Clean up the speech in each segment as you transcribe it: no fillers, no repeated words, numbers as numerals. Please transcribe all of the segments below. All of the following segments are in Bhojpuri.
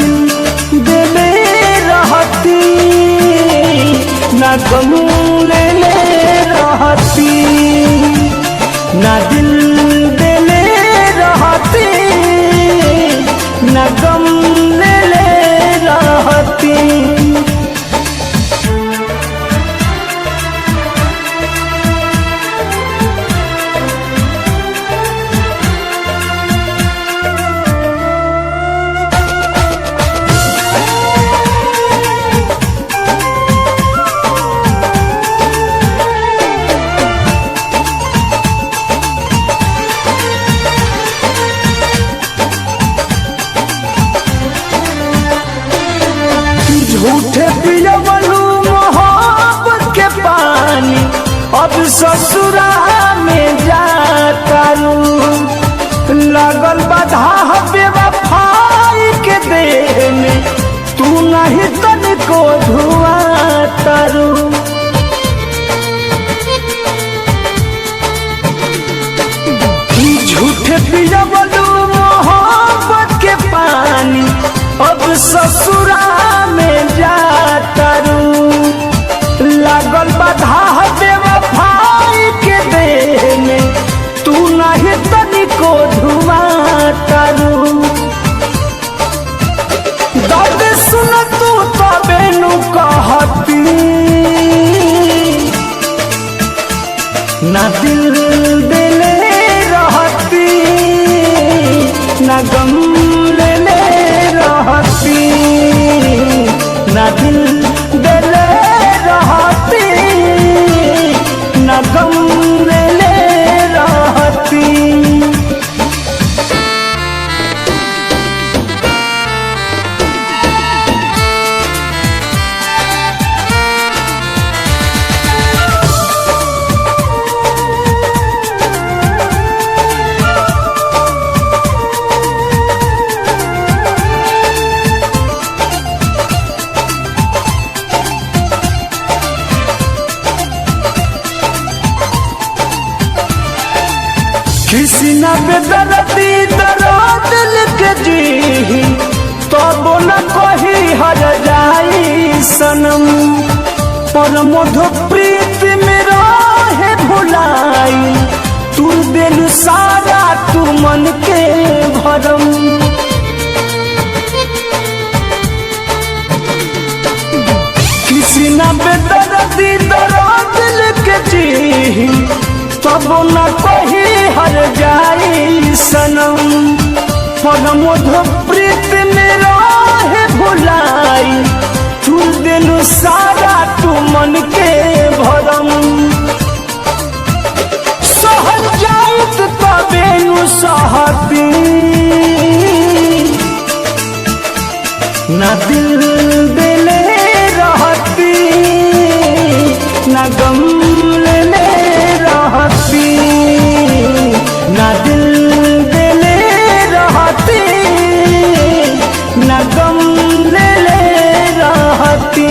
दिल देले रहती ना गम ले रहती, ना दिल देले रहती ना गम ले रहती। झूठे पियवलू मोहब्बत के पानी, अब ससुरा में जातारू। लगल बाधा बेवफाई के देह में, तू नहीं तनिको धुआतारू। झूठे पियवलू मोहब्बत के पानी, अब ससुरा में जातारू। लागल बाधा बेवफाई के देह में, तू नहीं तनिको धुआतारू। दर्द सुन तू तबे नु कहती, ना दिल देले रहती ना गम ले रहती, ना दिल देले रहती ना गम ले रहती। किसी न बेदर्दी दर्द लिख जी, तो बोला कोई हर जाई सनम। पर मधु प्रीत में रहे भुलाई, तू दिल सारा तू मन के भरम। किसी न बेदर्दी दर्द लिख जी, तब न कोई हर जाई सनम। पर मधु प्रीत में रहे भुलाई, तू दिल सारा तू मन के भरम। सहल जाइत तबे नु सहती, ना दिल देले रहती ना गम ले रहती, ना दिल देले रहती ना गम ले रहती।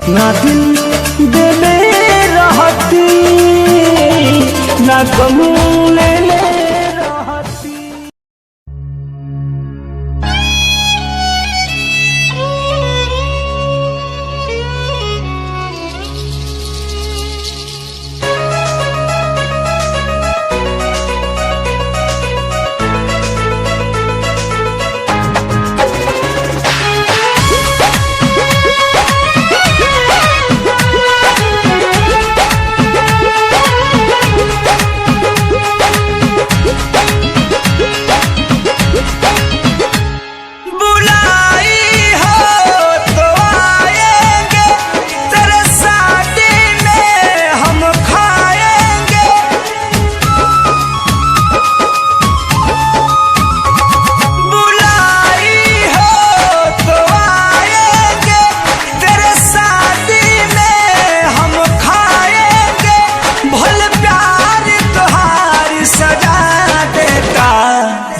ना दिल देले रहती ना गम ले रहती।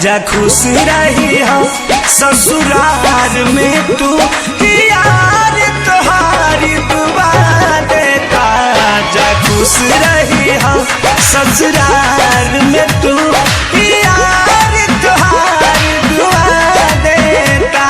जा खुश रही हो ससुराल में तू यार तुम्हारी दुआ देता जा खुश रही हम ससुराल में तू यार तुम्हारी दुआ देता।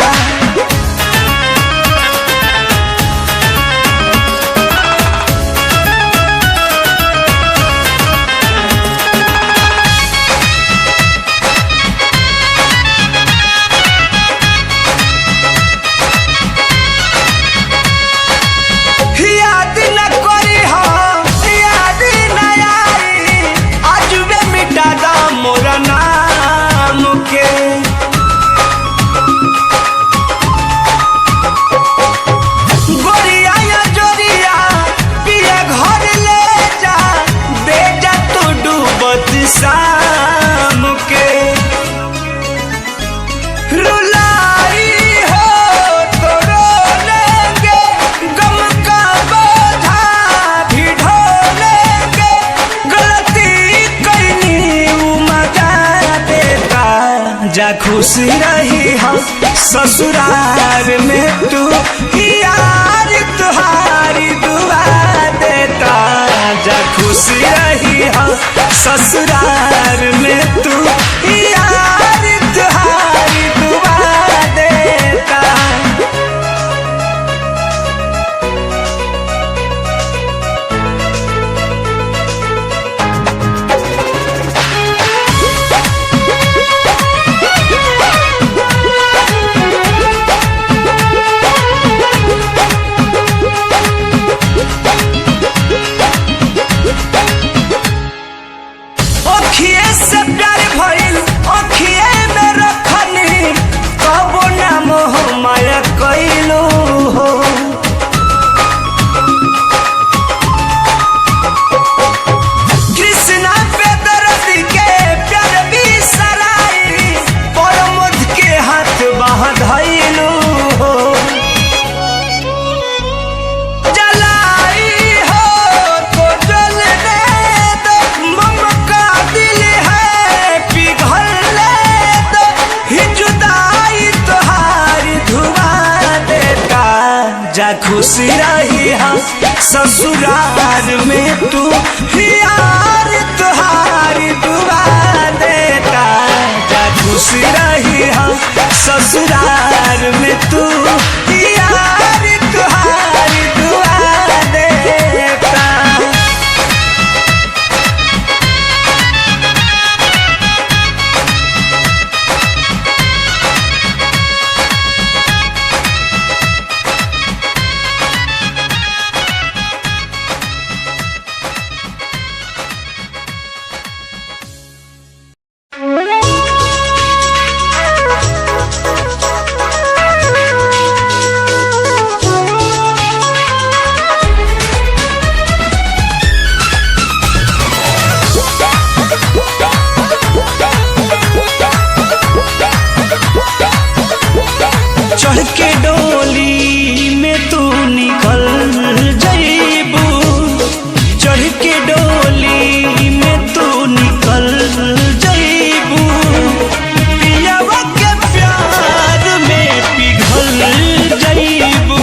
शाम के रुलाई हो तो रो लेंगे गम का बोझा भी ढो लेंगे गलती करनी मजा देता जा खुश रही हम ससुराल में तू यार तुम्हारी दुआ देता जा खुश रही हम ससुराल में तू यार तुम्हारी दुआ देता। अखिए से प्यार भइल अखिए में रखनी कबो ना मोह माया कइलो हो कृष्णा पे दर्द के प्यार भी सराई परमोद के हाथ बांधइलो हो जलाई हो तो जलने दो मम का दिल है पिघलने दो ही जुदाई तुम्हारी धुआं देता जा खुश रही हम ससुराल में तू यार तुम्हारी दुआ देता जा खुश रही हम ससुराल में तू यार तुम्हारी दुआ देता। चढ़ के डोली में तू निकल जाइबू चढ़ के डोली में तू निकल जाइबू पियावा के प्यार में पिघल जाइबू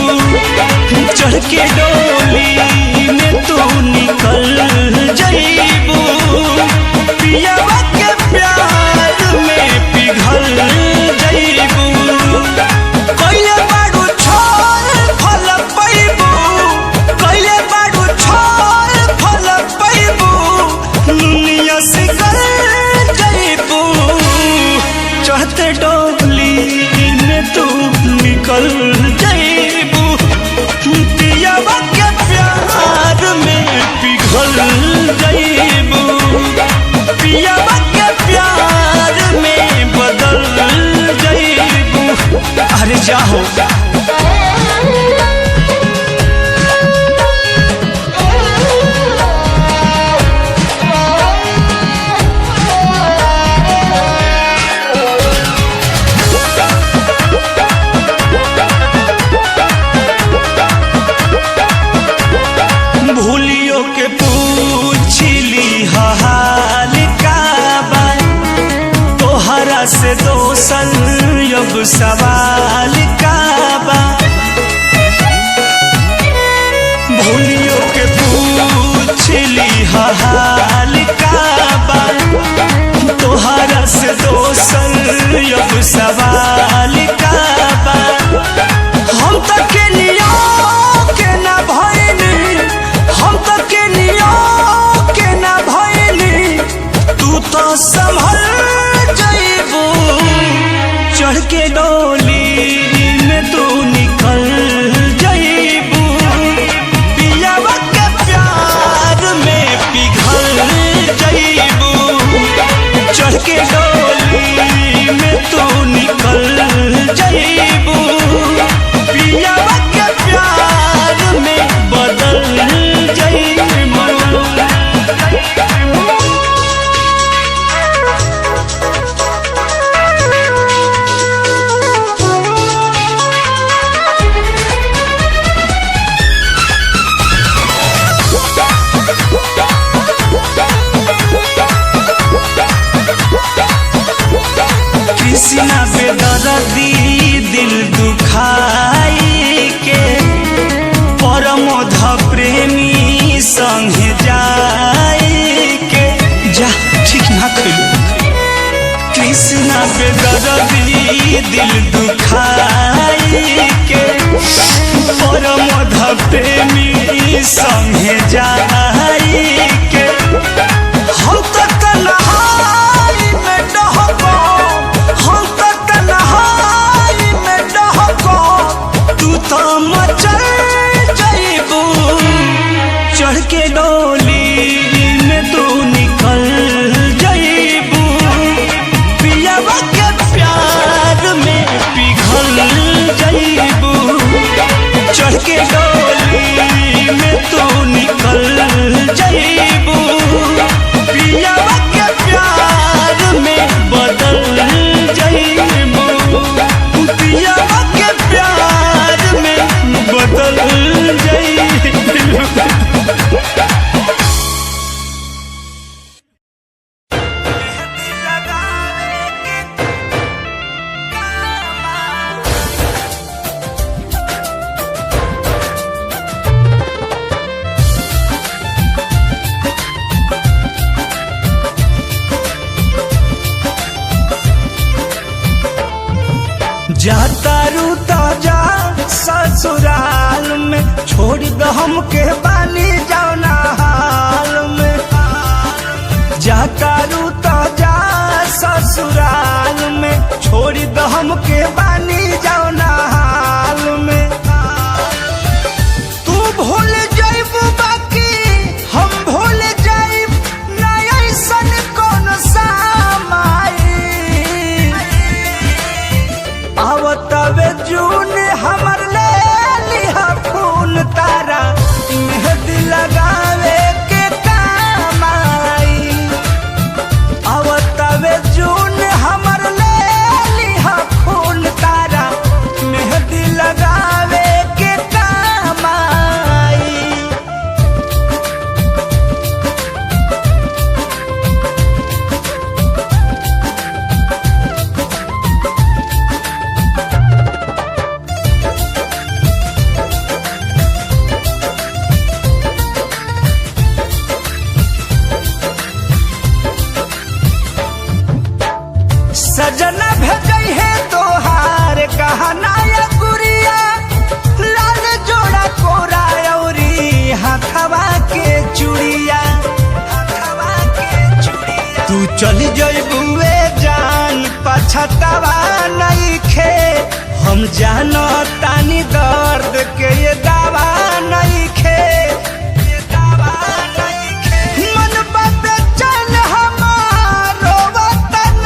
चढ़ के डोली में तू निकल जाइबू पियावा के प्यार में पिघल जाइबू कइले बाड़ू छोड़ फल पैबू कइले बाड़ू छोड़ फल पैबू दुनिया से कर जाइबू चढ़ते डोली में तू निकल जाइबू पियावा के प्यार में पिघल जाइबू पियावा के प्यार में बदल जाइबू अरे जाओ भूलियो के पूछली हाल का बा तोहरा से दोसन अब सवाल का बा भूलियो के पूछली हाल का बा तोहरा से दोसर अब सवाल का बा हम तो के नियो के ना भइनी हम तो के नियो के ना भइनी तू तो संभल जाइबू चढ़ के डोली में तू निकल जाइबू पियावा के प्यार में पिघल जाइबू चढ़ के डोली में तू निकल जाइबू पियावा के प्यार में बदल जाइबू कृष्णा बेदर्दी दिल दुखाई के परमोध प्रेमी संगे जाई के जा ठीक ना खइलू कृष्णा बेदर्दी दिल दुखाई के परमोध प्रेमी संगे जाई के हम तो तन्हाई में डहको हम तो तन्हाई में डहको तू तो मचल जाइबू चढ़ के डोली में तू निकल जाइबू पियावा के प्यार में पिघल जाइबू चढ़ के डोली में तू निकल जाइबू पियावा के प्यार में बदल जाइबू पियावा के प्यार में बदल जाइबू जातारू तो जा ससुराल में छोड़ दो हमके बानी जाओ ना हाल में जातारू तो जा ससुराल में छोड़ दो हमके बानी जाओ ना हाल में तू भूल जाइबू बाकी हम भूल जाइब ना ऐसन कौन सामाई आवतवे जून हमर ले लिहा खून तारा मेहंदी लगावे के काम आई आवतवे जून हमर ले लिहा खून तारा मेहंदी लगावे के काम आई सजना भेजई है तोहार गहना या गुड़िया लाल जोड़ा कोरा औरी हाथवा के चूड़िया तू चली जइबुए जान पछतावा नइखे हम जानो तानी दर्द के ये दावा नइखे मन बाबे चल हमारो वतन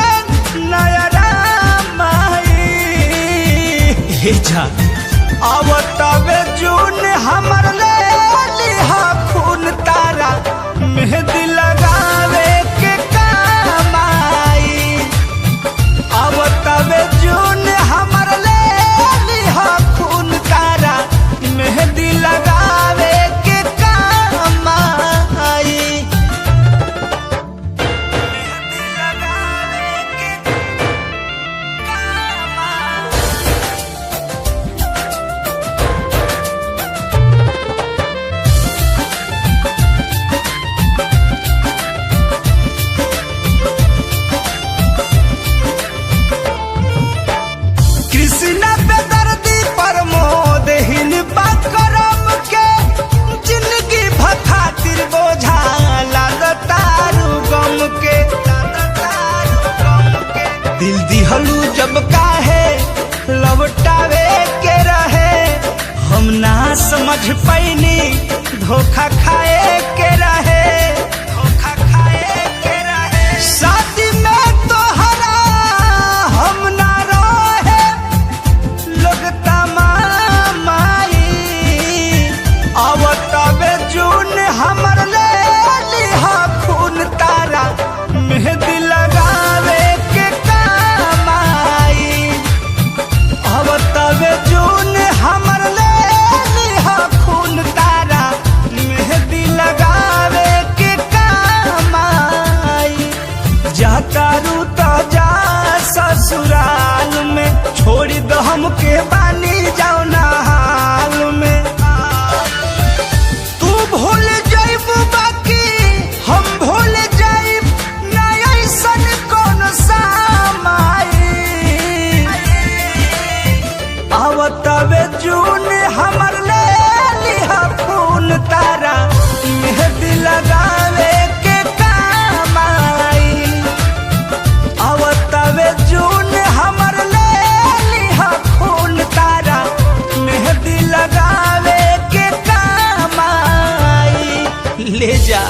नयरा माई हे जा आवतवे जून हमर ले लिहा खून तारा मेहंदी लगावे के काम आई आवतवे जून हमर ले लिहा खून तारा मेहंदी लगावे के काम आई मेहंदी लगावे के काम आई भारी बोझा लागतारू गम के दिल दिहलू जब काहे लौटावे के रहे हम ना समझ पैनी धोखा खाए के रहे शादी में तोहरा हम ना रहे लोग तमामाई अब तबे जून हमर ले लिहा खून तारा मेहंदी लगावे के काम आई अब तबे जून हमर ले लिहा खून तारा मेहंदी लगावे के काम आई जातारू तो जा ससुराल में छोड़ दो हमके बानी जाओ ना हाल में तू भूल जाइब बाकी हम भूल जाइब ना ऐसन कौन सामाई अब तबे जून हमर ले लिहा खून तारा मेहंदी लगावे के काम आई अब तबे जून हमर ले लिहा खून तारा मेहंदी लगावे के काम आई ले जा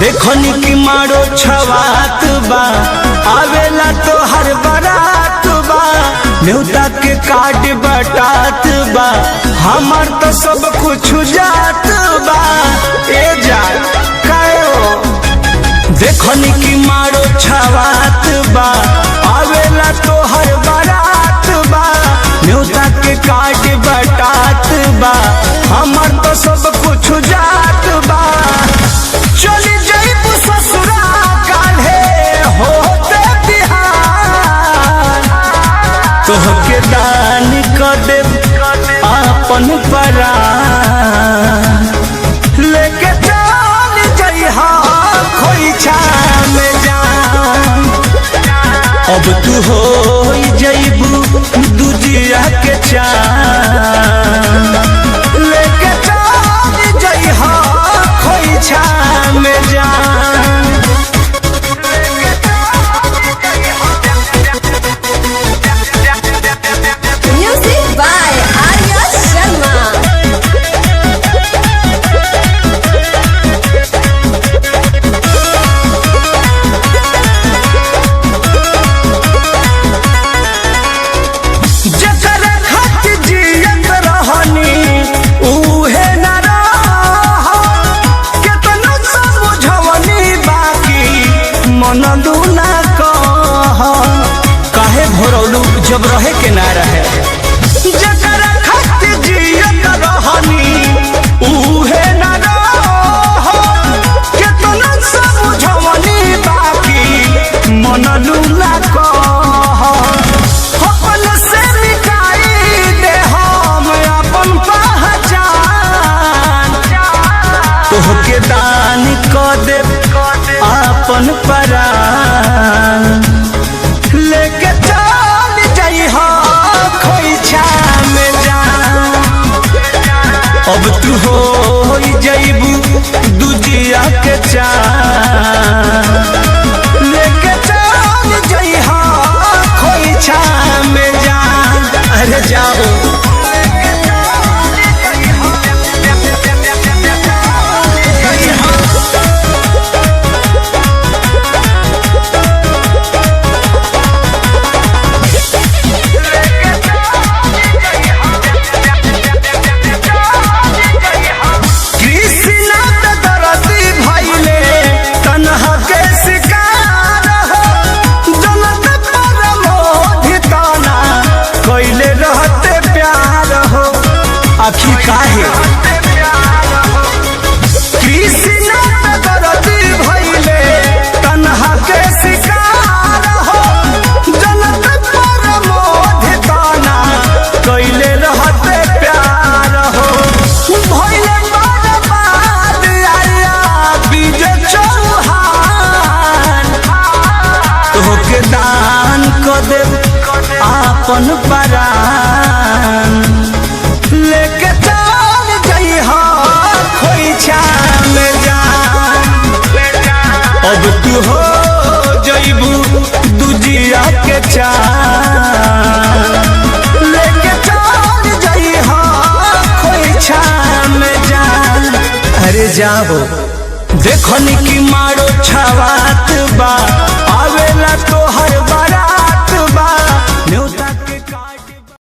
देखनी की मारो छवात बा आवेला तो हर बारात बा न्योता के कार्ड बटात बा हमार तो सब कुछ जात बा ए जा कायो देखनी की मारो छवात बा आवेला तो हर बारात बा न्योता के कार्ड बटात बा हमार तो सब कुछ जात बा चली जाइब ससुरा काल्हे होते बिहार तोहके दान कर दे अपन परान लेके चल जइहा खोइछा में जान अब तू हो जइबू दूजिया के चान लेके चल जइहा खोइछा में जान Music by Arya Sharma. जकर खत जियत रहनी उहे न रह केतनो समझवनी बाकी मन दूना कह काहे भरौलू जब रहे के ना रहे जकर खत जियत रहनी उहे न रह केतनो समझवनी बाकी मन दूना कह अपन से मिटाई दे हम अपन पहचान तोहके दान क दे अपन परान लेके चल जइहा खोइछा में जान अब तू हो जइबू दूजिया के चान लेके चल जइहा खोइछा में जान अरे जाओ कृष्णा त दरदी भइले तन्हा के शिकार हो जनत पर मोहिताना कइले रहते प्यार हो आखिर काहे अपन परान लेके चल जइहा खोइछा में जान। अब तू हो जइबू दुजिया के चान लेके चल जइहा खोइछा में जान। अरे जाओ देखनी की मारो छवात बा आवेला तो हर बारात बा न्योता के काट बा।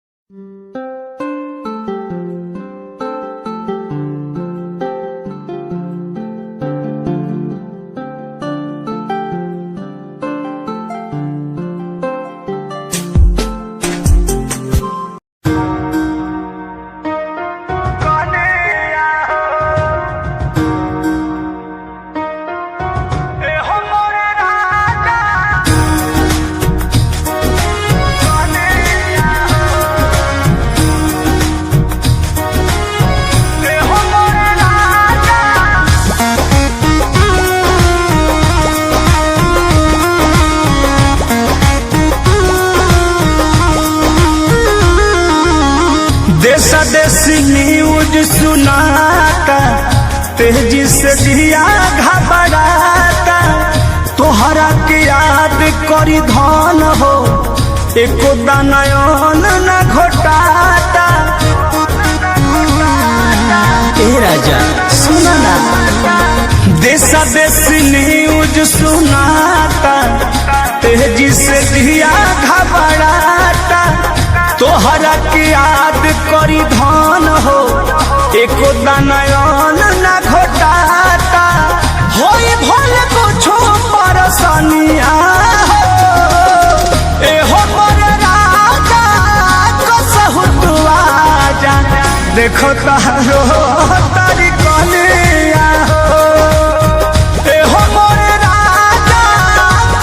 देशा देशी न्यूज सुनाता तेजी से दिया घबराता तोहरा के याद करी धन हो एको दानयन न घोटाता। ए राजा सुना ना देशा देशी न्यूज सुनाता तेजी से दिया घबराता तोहरा के याद करी धन हो एको दानयन न घोटाता होई भले कुछो परसनिया हो ए हो मोर राजा कसहु तू आजा देखो तारो तारी कनिया हो ए हो मोर राजा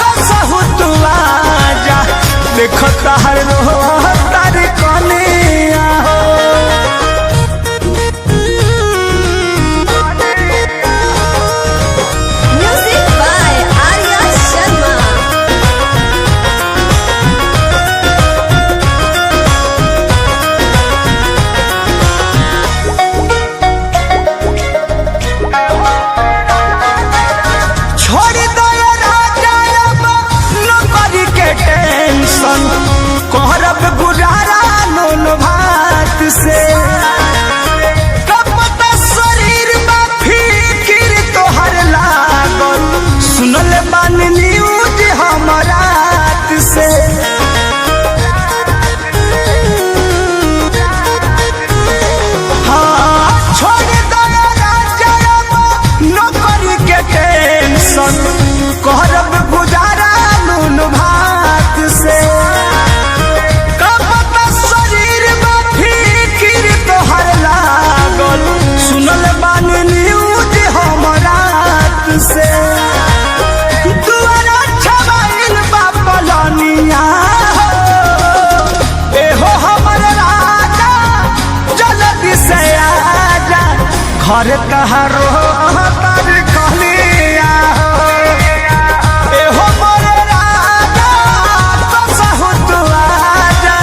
कसहु तू आजा देखो तारो कहरब गुजारा नून भात से कपता शरीर में फिकिर तोहर लागल सुनल बान न्यूज हमरा से। हाँ छोड़ दया राजा नौकरी के टेंशन कहरब गुजारा नून भात से सुनल बान न्यूज हमरा से दुआरा छबाइल बापलनिया एहो हमर राजा जल्दी से आजा घर तहारो तार कहलिया एहो मोर राजा कसहु तू आजा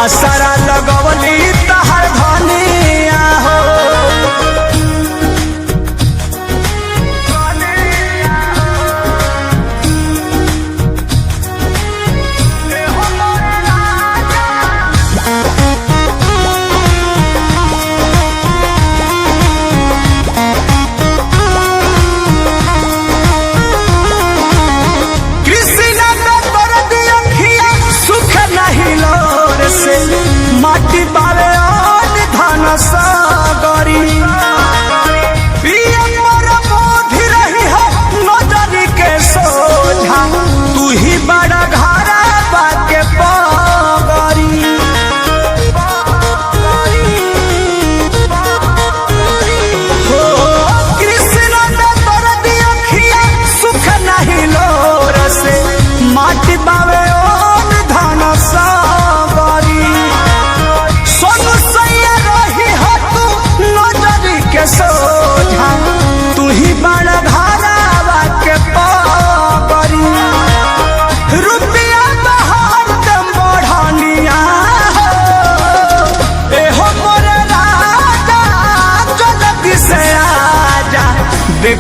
असरा लगवली तहर धनिया हो।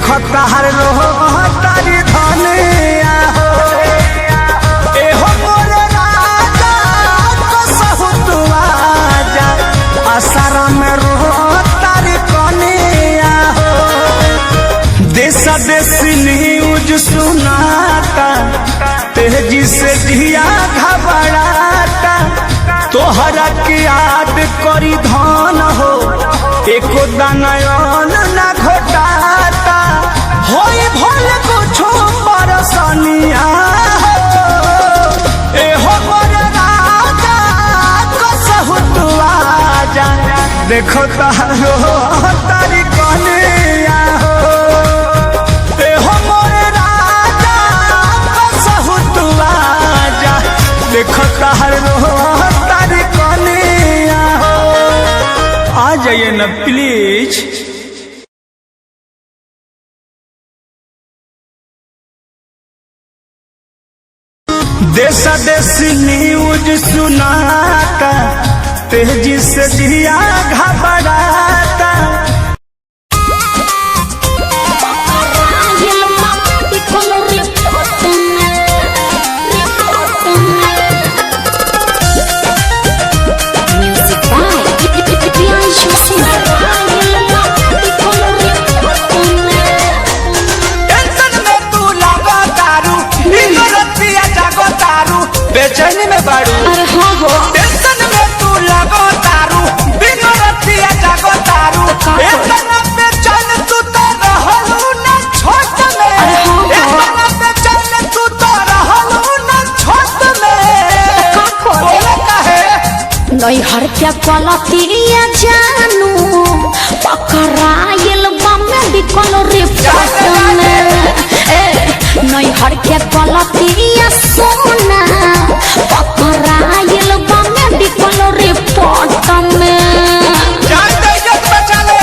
देखो तार रो तारी धनिया हो एहो मोर राजा कसहु तू आजा आसारा में रो तारी कनिया हो देशा देशी न्यूज सुनाता तेजी से दिया घबराता तोहरा के याद करी धन हो एको दानयन ना घोटाता होई भले कुछो परसनिया हो एहो मोर राजा कसहु तू आजा देखो तारो तारी कनिया हो एहो मोर राजा कसहु तू आजा देखो तारो तारी कनिया हो आ जाइए न प्लीज। देशा देशी न्यूज सुनाता तेजी से दिया घबराता बेचैनी में बाड़ू टेंशन में तू लगो तारू बिना रतिया जागो तारू इतना बेचैन तू तो रहलू ना छोट में इतना बेचैन तू तो रहलू ना छोट में बोले काहे नहीं हर क्या क्वालिटी जानू पकड़ाइल बम्मे बिकल रिपोर्ट में नहीं हर क्या क्वालिटी सोना पकड़ाइल बम्मे बिकल रिपोर्ट में जान दे इज्जत बचा ले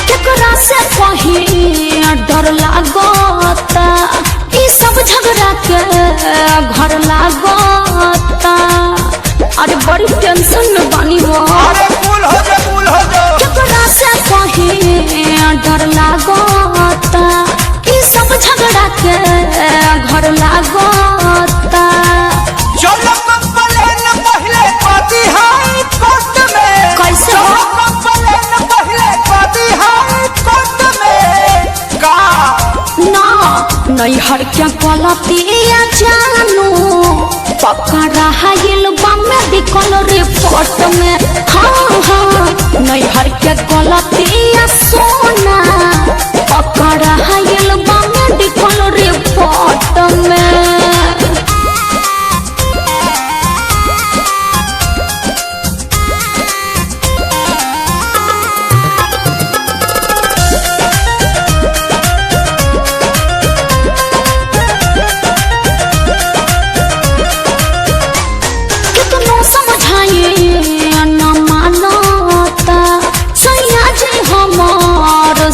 केकरा से कहीं डर लागता ई सब झगड़ा के घर लागता अरे बड़ी टेंशन में बानी हो अरे फूल हो जा केकरा से कहीं डर लागता ई सब झगड़ा के घर लागता चलो कंप्लेन पहले पाती हाई कोर्ट में कैसे चलो कंप्लेन पहले पाती हाई कोर्ट में का ना नहीं हर क्या क्वालिटी जानू पकड़ा हाइल बम्मे बिकल रिपोर्ट में हाँ नहीं हर क्या क्वालिटी सोना पकड़ा हाइल बम्मे बिकल रिपोर्ट में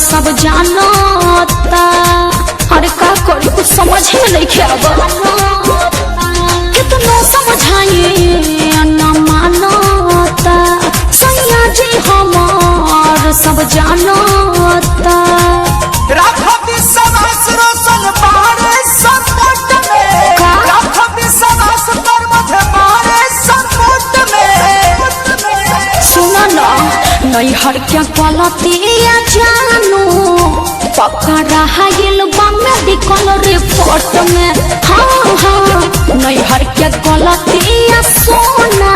सब जानता अरे का करी कुछ समझ में नहीं खेबा कितना समझाइए न मानता सैया जी हमार सब जानता राखो विश्वास रोशन बारे संकट में राखो विश्वास पर मुझे बारे संकट में सुना ना नहीं हर क्या क्वालिटी जानू पकड़ा हाइल बम्मे बिकल रिपोर्ट में हाँ नहीं हर क्या क्वालिटी सोना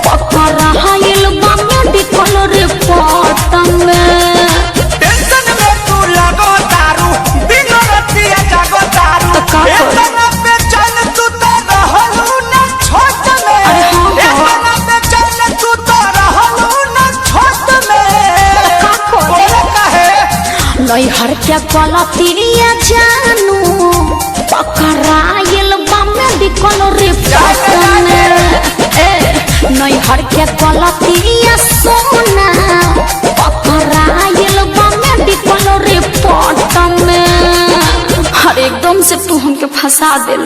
पकड़ा हाइल बम्मे बिकल रिपोर्ट में टेंशन में तू लगो तारू बिना रतिया जागो तारू इतना बेचैन तू तो रहलू ना छोट में इतना बेचैन तू तो रहलू ना छोट में बोले काहे नहीं हर क्या क्वालिटी जानू पकड़ाइल बम्मे बिकल रिपोर्ट में नहीं हर क्या क्वालिटी सोना पकड़ाइल बम्मे बिकल रिपोर्ट फंसा दिल।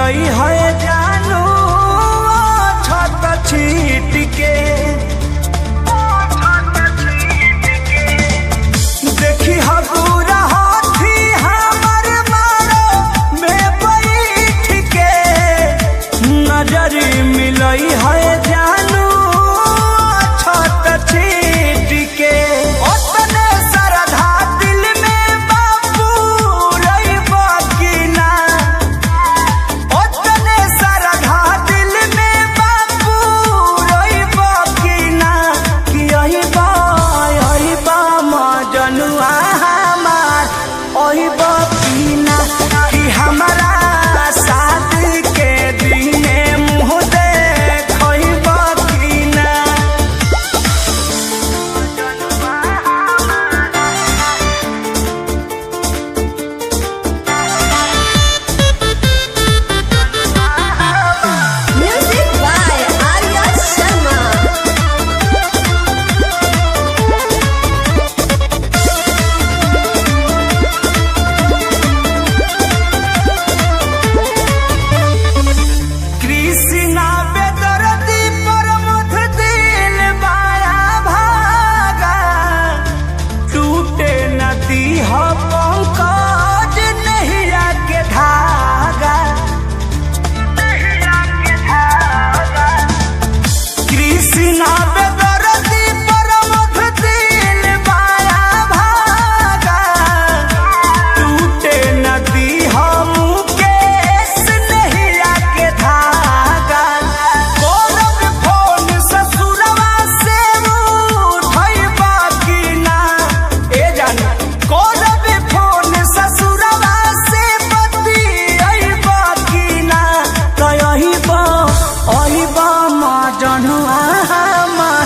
मिलई है जानू छत छीट के देखी हबूरा हाथी हमर मारो में बैठ के नजर मिलई है जानू छत छीट के ओतने सरधा दिल में बाबू रही बकीना ओतने सरधा दिल में बाबू रही बकीना कि यही बा मजनुआ हमार ओही बकीना कि हमारा शादी के दिने मुँह देखई बकीना Music by Arya Sharma. Krishna बेदर्दी पर मुठ दिल बाया भागा टूटे नदी हो पंकज नैया के धागा कृष्णा बेदर्दी पर मुठ दिल बाया भागा टूटे नदी हो मुकेश नैया के धागा करब फोन ससुरवा से उठई बकीना ए जानी करब फोन ससुरवा से बतियई बकीना तो यही बा मजनुआ हमार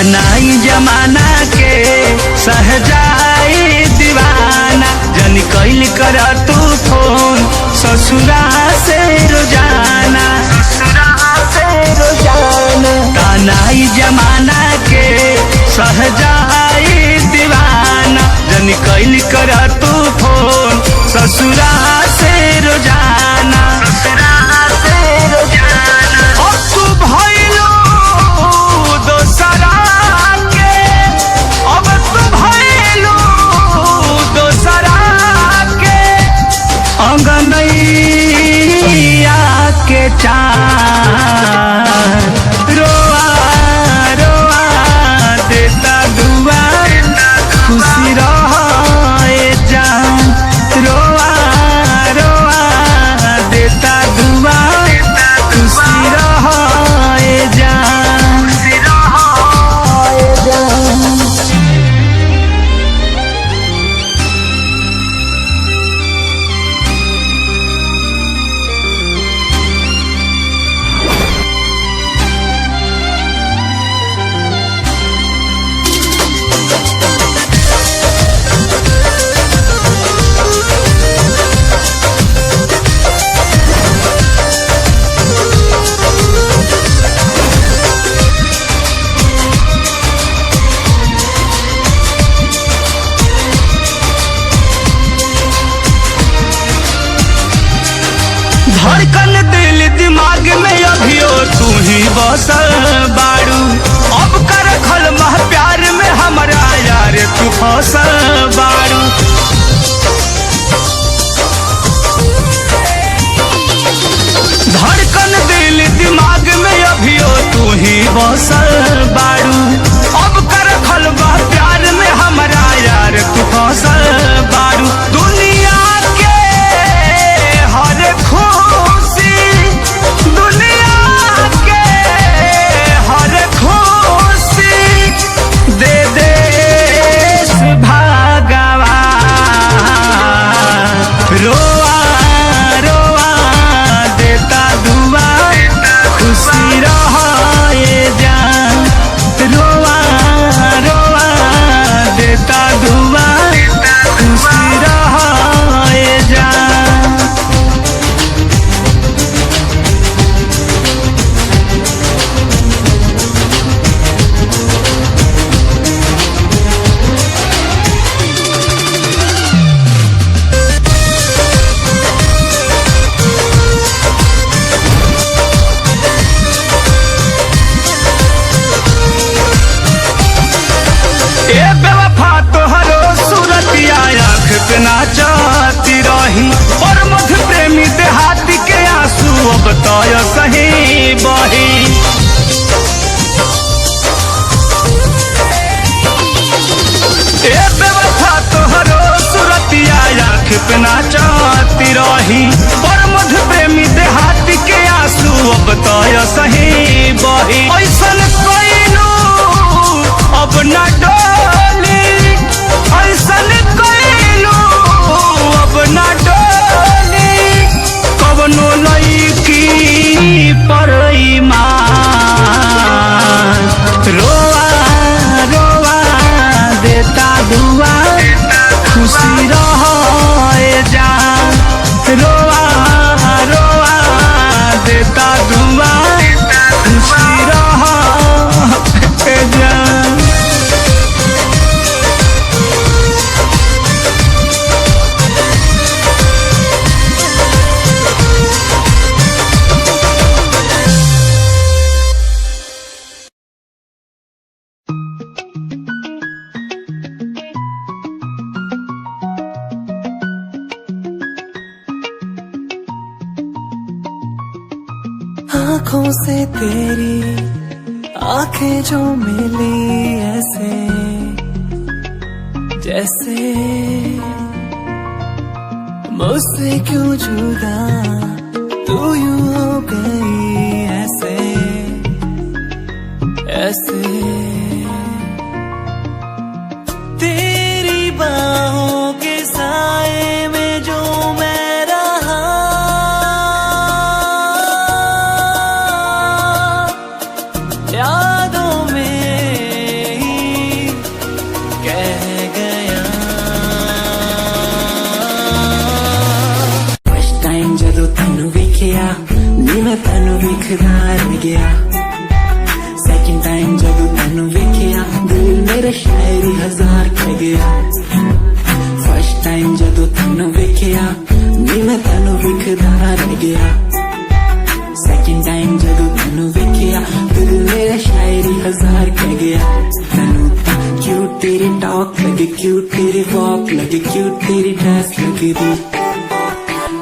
तानाई जमाना के सहजाई दीवाना जन कैल कर तू फोन ससुरा से रोजाना तानाई जमाना के सहजाई दीवाना जन कैल कर तू फोन ससुरा से रोजाना अब तू भइलो दोसरा के अब तू भइलो दोसरा के अंगनैया के चार रोआ रोआ देता दुआ खुशी रहे जान रोआ रोआ देता दुआ खुशी रहे जान धड़कन दिल दिमाग में अभियो तू ही बसल बाड़ू अब कर खल मह प्यार में हमारा यार तू फसल बाड़ू धड़कन दिल दिमाग में अभियो तू ही बसल बाड़ू अब कर खल मह प्यार में हमारा यार तू फसल बाड़ू दुनिया के हर खुशी दुनिया के हर खुशी दे देश भगवान रोआ रोआ देता दुआ खुशी रहे जान रोआ रोआ देता दुआ खुशी रहे जान ए बेवफा तोहरो सूरतिया आँख पे नाचती रही और मध प्रेमी देहाती के आंसू अब तय सही बही ए बेवफा तोहरो सूरतिया आँख पे नाचती रही और मध प्रेमी देहाती के आंसू अब तय सही बही ऐसन कइलू अब न डोली ऐसन कइलू अब न डोली कवनो लईकी पर ईमान रोआ रोआ देता दुआ खुशी रहे जान रोआ रोआ देता दुआ खुशी रहे जान आँखों से तेरी आंखें जो मिली ऐसे जैसे मुझसे क्यों जुदा तू यूं हो गई ऐसे ऐसे तेरी बाहों के साए में जो मैं रहा यादों में विखदा रह गया सेकंड टाइम जब तेनू वेखिया दिल मेरा शायरी हजार कह गया फर्स्ट टाइम जब तेनू वेखिया नी मैं तेनू विखदा रह गया सेकंड टाइम जब तेनू वेखिया दिल मेरा शायरी हजार कह गया तेनू ता क्यूट तेरी टॉक लगे क्यूट तेरी वॉक लगे क्यूट तेरी ड्रेस लगे दी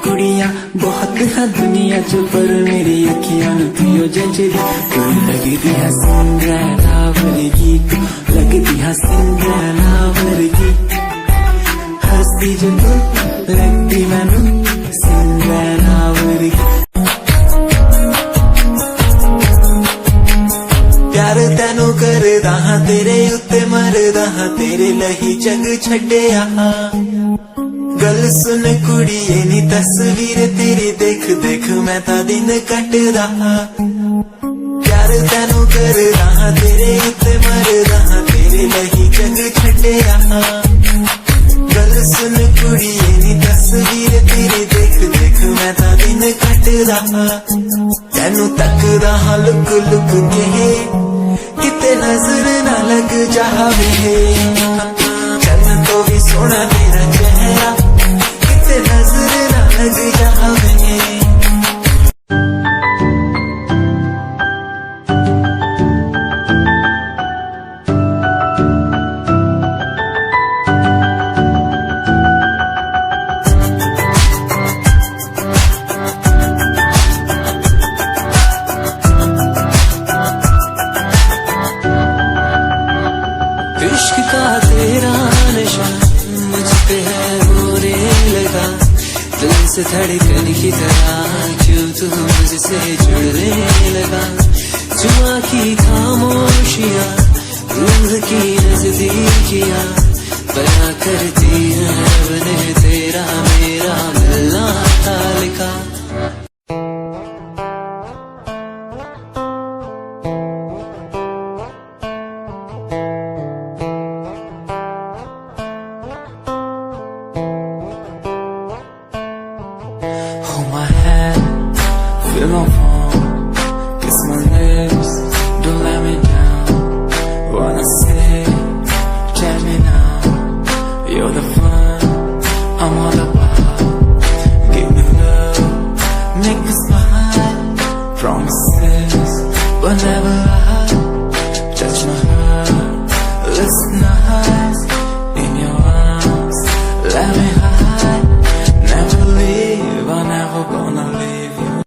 कुड़िया बहुत है दुनिया च पर मेरी अखियां तुझो जचदी तू लगदी है सिंड्रेला वर्गी तू लगदी है सिंड्रेला वर्गी हंसदी जो तू लगदी मैनू सिंड्रेला वर्गी प्यार तेनू करदा हां तेरे उत्ते मरदा हां तेरे लही जग छड्डिया गल सुन कुड़िए नी तस्वीर तेरी देख देख मैं ता दिन कटदा प्यार तेनू करदा हां तेरे उत्ते मरदा हां तेरे लही जग छड्डिया गल सुन कुड़िए नी तस्वीर तेरी देख देख मैं ता दिन कटदा तेनू तकदा हां लुक लुक के किते नजर ना लग जावे चन्न तो भी सोना तेरा चेहरा किते नजर ना लग जावे इश्क का तेरा नशा मुझ पे है होने लगा दिल से धड़कन की तरह क्यों तू मुझसे जुड़ने लगा जुआ की खामोशियां रूह की नजदीकियां बयां करती है रब ने तेरा मेरा मिलना था लिखा Hold my hand, feel my palm, kiss my lips, don't let me down. Wanna say, tell me now, you're the fun I'm all about. Give me love, make me smile, promises will never lie. Touch my heart, listen nice, in your arms, let me hide. Never leave, I'm never gonna leave you.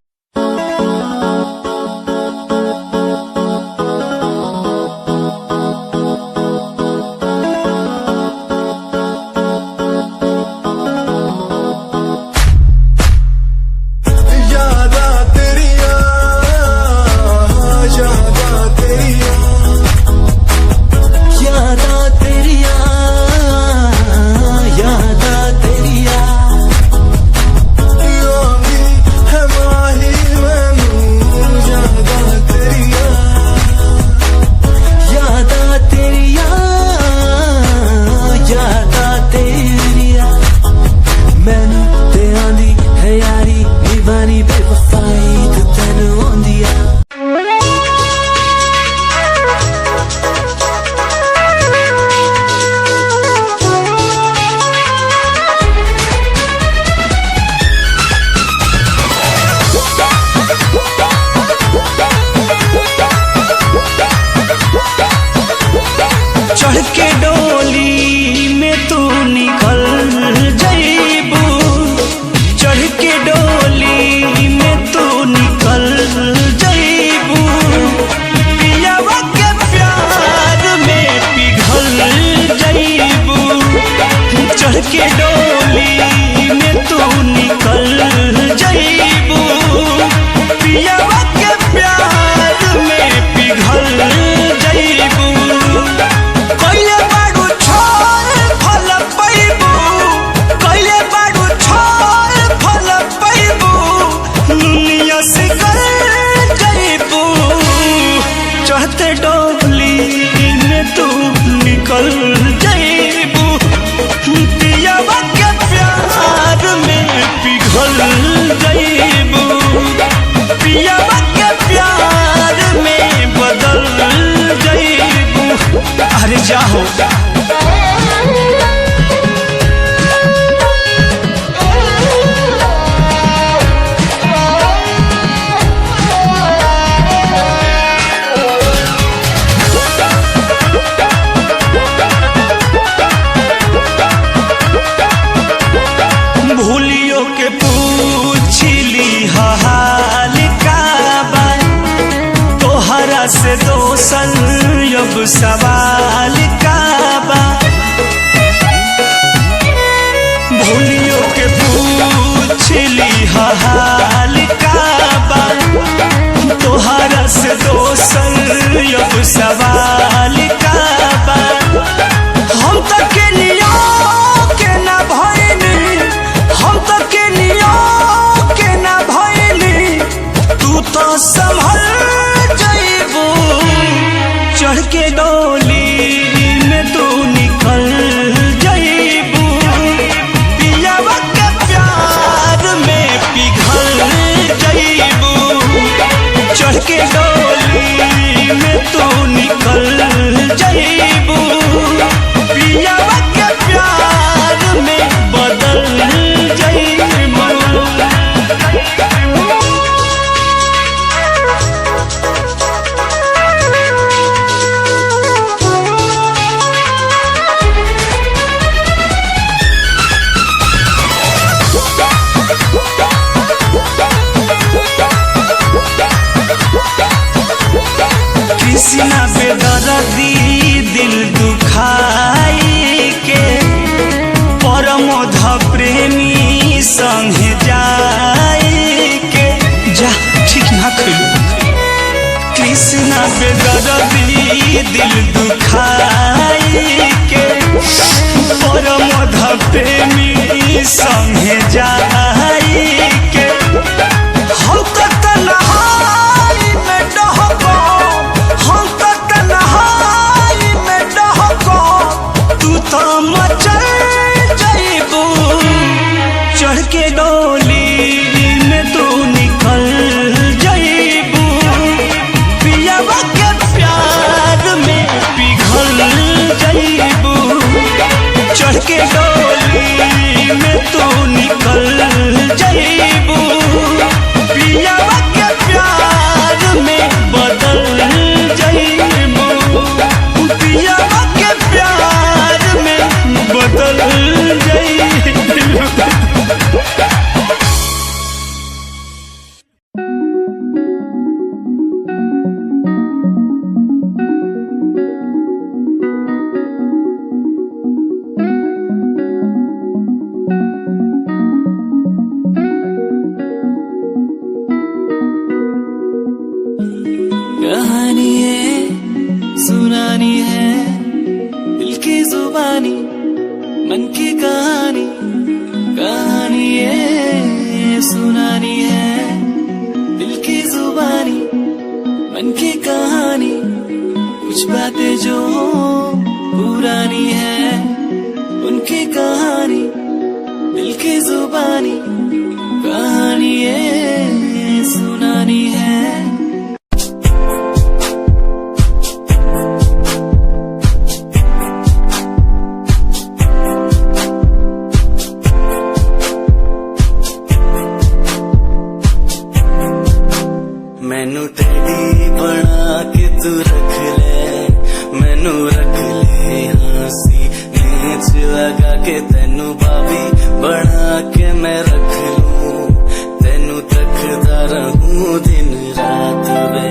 सवाल का बा भूलियो के पूछली हाल का बा तोहरा से दोसर अब सवाल का बा हम तक के नियो के ना भइनी हम तक के नियो के ना भइनी तू तो संभल जाइबू चढ़ के डोली में तू निकल जाइबू पियावा के प्यार में पिघल जाइबू चढ़ के डोली में तू निकल जाइबू पियावा के प्यार में बदल जाइबू कृष्णा बेदर्दी दिल दुखाई के परमोध प्रेमी संगे जाई के जा ठीक ना खइलू कृष्णा बेदर्दी दिल दुखाई के परमोध प्रेमी संगे जाई के हम तो तन्हाई में डहको हम तो तन्हाई में डहको तू तो मचल जाइबू चढ़ के डोली में तू निकल जाइबू पियावा के प्यार में पिघल जाइबू चढ़ के डोली में तू निकल जाइबू पियावा के प्यार में बदल जाइबू पियावा के प्यार में बदल जाइबू कहानी है सुनानी है दिल की जुबानी मन की कहानी कहानी है सुनानी है दिल की जुबानी मन की कहानी कुछ बातें जो पुरानी है उनकी कहानी दिल की जुबानी कहानी है सुनानी है मैनू टेडी बना के तू रख ले मैनू रख ले हंसी नीच लगा के तेनू भाभी बना के मैं रख लूं तेनू तकदा रहूं दिन रात वे